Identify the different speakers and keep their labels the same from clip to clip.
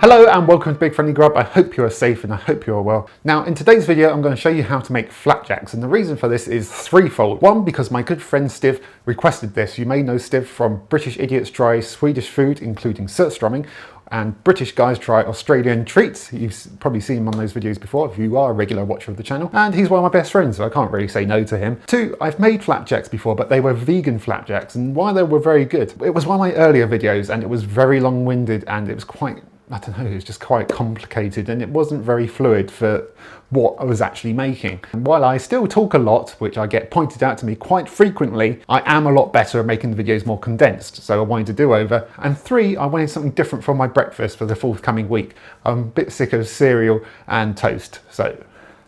Speaker 1: Hello and welcome to Big Friendly Grub. I hope you are safe and I hope you are well. Now in today's video I'm going to show you how to make flapjacks, and the reason for this is threefold. One, because my good friend Stiv requested this. You may know Stiv from British Idiots Try Swedish Food including surströmming, and British Guys Try Australian Treats. You've probably seen him on those videos before if you are a regular watcher of the channel, and he's one of my best friends, so I can't really say no to him. Two, I've made flapjacks before, but they were vegan flapjacks, and while they were very good, it was one of my earlier videos and it was very long-winded and it was quite, I don't know, it was just quite complicated and it wasn't very fluid for what I was actually making. And while I still talk a lot, which I get pointed out to me quite frequently, I am a lot better at making the videos more condensed, so I wanted to do over. And three, I wanted something different for my breakfast for the forthcoming week. I'm a bit sick of cereal and toast, so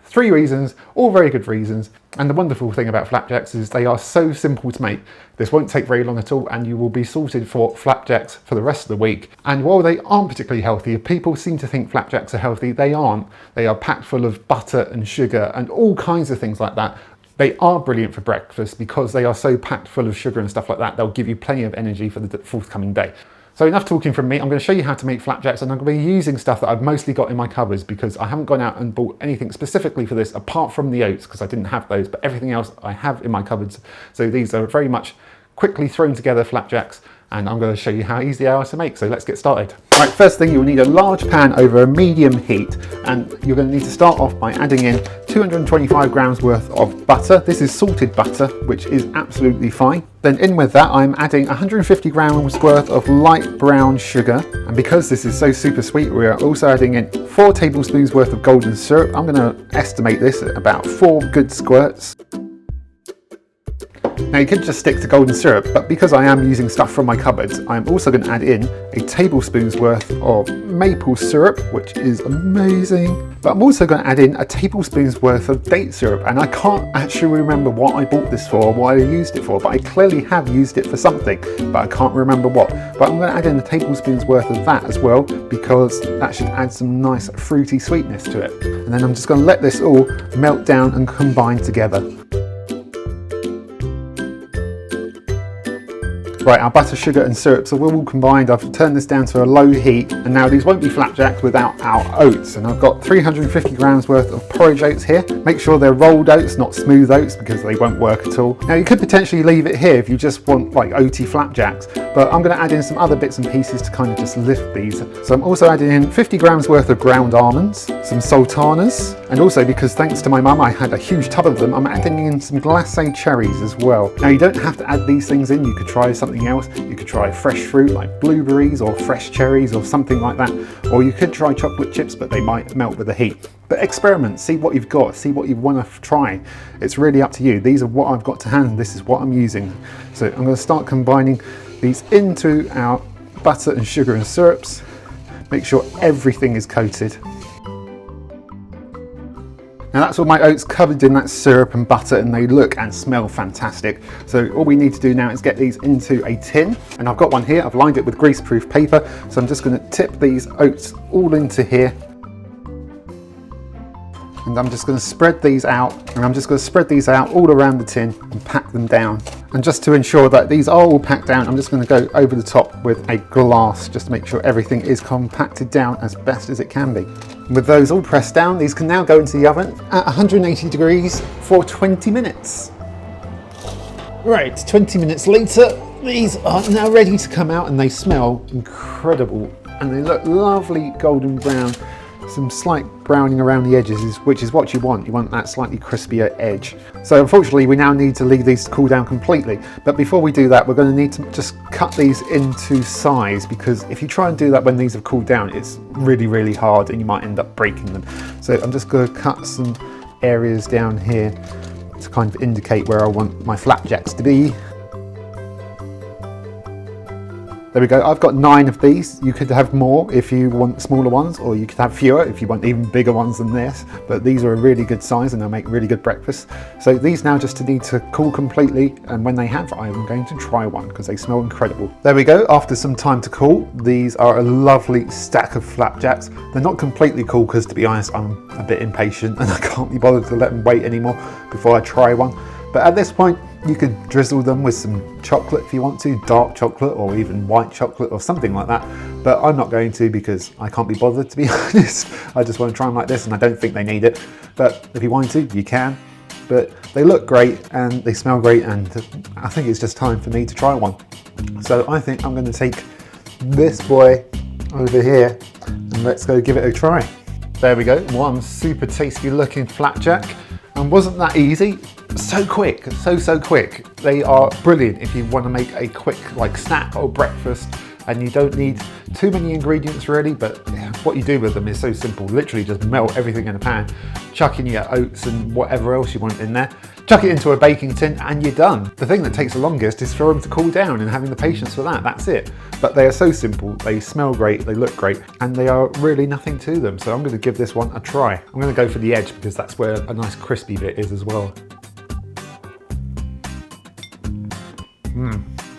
Speaker 1: 3 reasons, all very good reasons. And the wonderful thing about flapjacks is they are so simple to make. This won't take very long at all and you will be sorted for flapjacks for the rest of the week. And while they aren't particularly healthy, if people seem to think flapjacks are healthy, they aren't. They are packed full of butter and sugar and all kinds of things like that. They are brilliant for breakfast because they are so packed full of sugar and stuff like that. They'll give you plenty of energy for the forthcoming day. So enough talking from me. I'm going to show you how to make flapjacks, and I'm going to be using stuff that I've mostly got in my cupboards because I haven't gone out and bought anything specifically for this apart from the oats because I didn't have those, but everything else I have in my cupboards. So these are very much quickly thrown together flapjacks, and I'm going to show you how easy they are to make. So let's get started. Right, first thing, you'll need a large pan over a medium heat, and you're going to need to start off by adding in 225 grams worth of butter. This is salted butter, which is absolutely fine. Then in with that, I'm adding 150 grams worth of light brown sugar. And because this is so super sweet, we are also adding in 4 tablespoons worth of golden syrup. I'm going to estimate this at about 4 good squirts. Now you could just stick to golden syrup, but because I am using stuff from my cupboards, I'm also going to add in a tablespoon's worth of maple syrup, which is amazing. But I'm also going to add in a tablespoon's worth of date syrup, and I can't actually remember what I bought this for, or what I used it for, but I clearly have used it for something, but I can't remember what. But I'm going to add in a tablespoon's worth of that as well, because that should add some nice fruity sweetness to it. And then I'm just going to let this all melt down and combine together. Right, our butter, sugar and syrup are all combined. I've turned this down to a low heat, and now these won't be flapjacks without our oats. And I've got 350 grams worth of porridge oats here. Make sure they're rolled oats, not smooth oats, because they won't work at all. Now you could potentially leave it here if you just want like oaty flapjacks, but I'm going to add in some other bits and pieces to kind of just lift these. So I'm also adding in 50 grams worth of ground almonds, some sultanas, and also because thanks to my mum I had a huge tub of them, I'm adding in some Glace Cherries as well. Now you don't have to add these things in, you could try something else. You could try fresh fruit like blueberries or fresh cherries or something like that, or you could try chocolate chips, but they might melt with the heat. But experiment, see what you've got, see what you want to try. It's really up to you. These are what I've got to hand, this is what I'm using. So I'm going to start combining these into our butter and sugar and syrups. Make sure everything is coated. Now that's all my oats covered in that syrup and butter, and they look and smell fantastic. So all we need to do now is get these into a tin, and I've got one here. I've lined it with greaseproof paper, so I'm just going to tip these oats all into here. And I'm just going to spread these out, and I'm just going to spread these out all around the tin and pack them down. And just to ensure that these are all packed down, I'm just going to go over the top with a glass just to make sure everything is compacted down as best as it can be. With those all pressed down, these can now go into the oven at 180 degrees for 20 minutes. Right, 20 minutes later, these are now ready to come out, and they smell incredible and they look lovely golden brown. Some slight browning around the edges, which is what you want. You want that slightly crispier edge. So unfortunately we now need to leave these to cool down completely, but before we do that we're going to need to just cut these into size, because if you try and do that when these have cooled down, it's really hard and you might end up breaking them. So I'm just going to cut some areas down here to kind of indicate where I want my flapjacks to be. There we go, I've got 9 of these. You could have more if you want smaller ones, or you could have fewer if you want even bigger ones than this, but these are a really good size and they'll make really good breakfast. So these now just need to cool completely, and when they have, I'm going to try one because they smell incredible. There we go, after some time to cool, these are a lovely stack of flapjacks. They're not completely cool because, to be honest, I'm a bit impatient and I can't be bothered to let them wait anymore before I try one. But at this point, You could drizzle them with some chocolate if you want to, dark chocolate or even white chocolate or something like that. But I'm not going to because I can't be bothered, to be honest. I just want to try them like this and I don't think they need it. But if you want to, you can. But they look great and they smell great, and I think it's just time for me to try one. So I think I'm going to take this boy over here and let's go give it a try. There we go, one super tasty looking flapjack. And wasn't that easy? So quick, so quick. They are brilliant if you want to make a quick snack or breakfast, and you don't need too many ingredients really, but what you do with them is so simple. Literally just melt everything in a pan, chuck in your oats and whatever else you want in there, chuck it into a baking tin and you're done. The thing that takes the longest is for them to cool down and having the patience for that, that's it. But they are so simple, they smell great, they look great, and they are really nothing to them. So I'm going to give this one a try. I'm going to go for the edge because that's where a nice crispy bit is as well.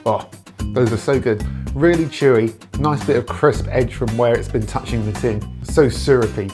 Speaker 1: Oh, those are so good. Really chewy, nice bit of crisp edge from where it's been touching the tin. So syrupy,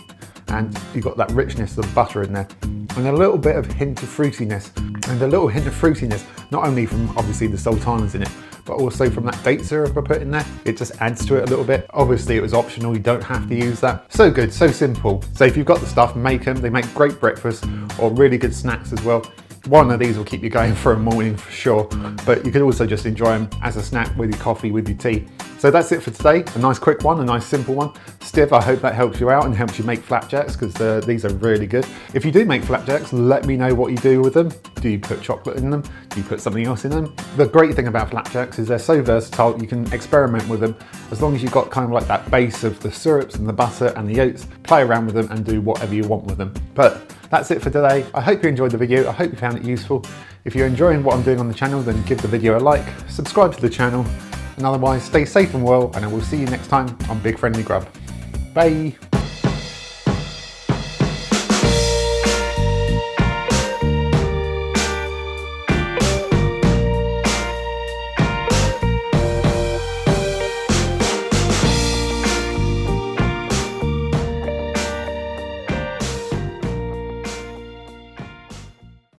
Speaker 1: and you've got that richness of butter in there. And a little bit of hint of fruitiness. And a little hint of fruitiness, not only from obviously the Sultanas in it, but also from that date syrup I put in there. It just adds to it a little bit. Obviously it was optional, you don't have to use that. So good, so simple. So if you've got the stuff, make them. They make great breakfast or really good snacks as well. One of these will keep you going for a morning for sure, but you could also just enjoy them as a snack with your coffee, with your tea. So that's it for today. A nice quick one, a nice simple one. Stiv, I hope that helps you out and helps you make flapjacks, because these are really good. If you do make flapjacks, let me know what you do with them. Do you put chocolate in them? Do you put something else in them? The great thing about flapjacks is they're so versatile, you can experiment with them. As long as you've got kind of like that base of the syrups and the butter and the oats, play around with them and do whatever you want with them. But that's it for today. I hope you enjoyed the video. I hope you found it useful. If you're enjoying what I'm doing on the channel, then give the video a like, subscribe to the channel, and otherwise stay safe and well, and I will see you next time on Big Friendly Grub. Bye.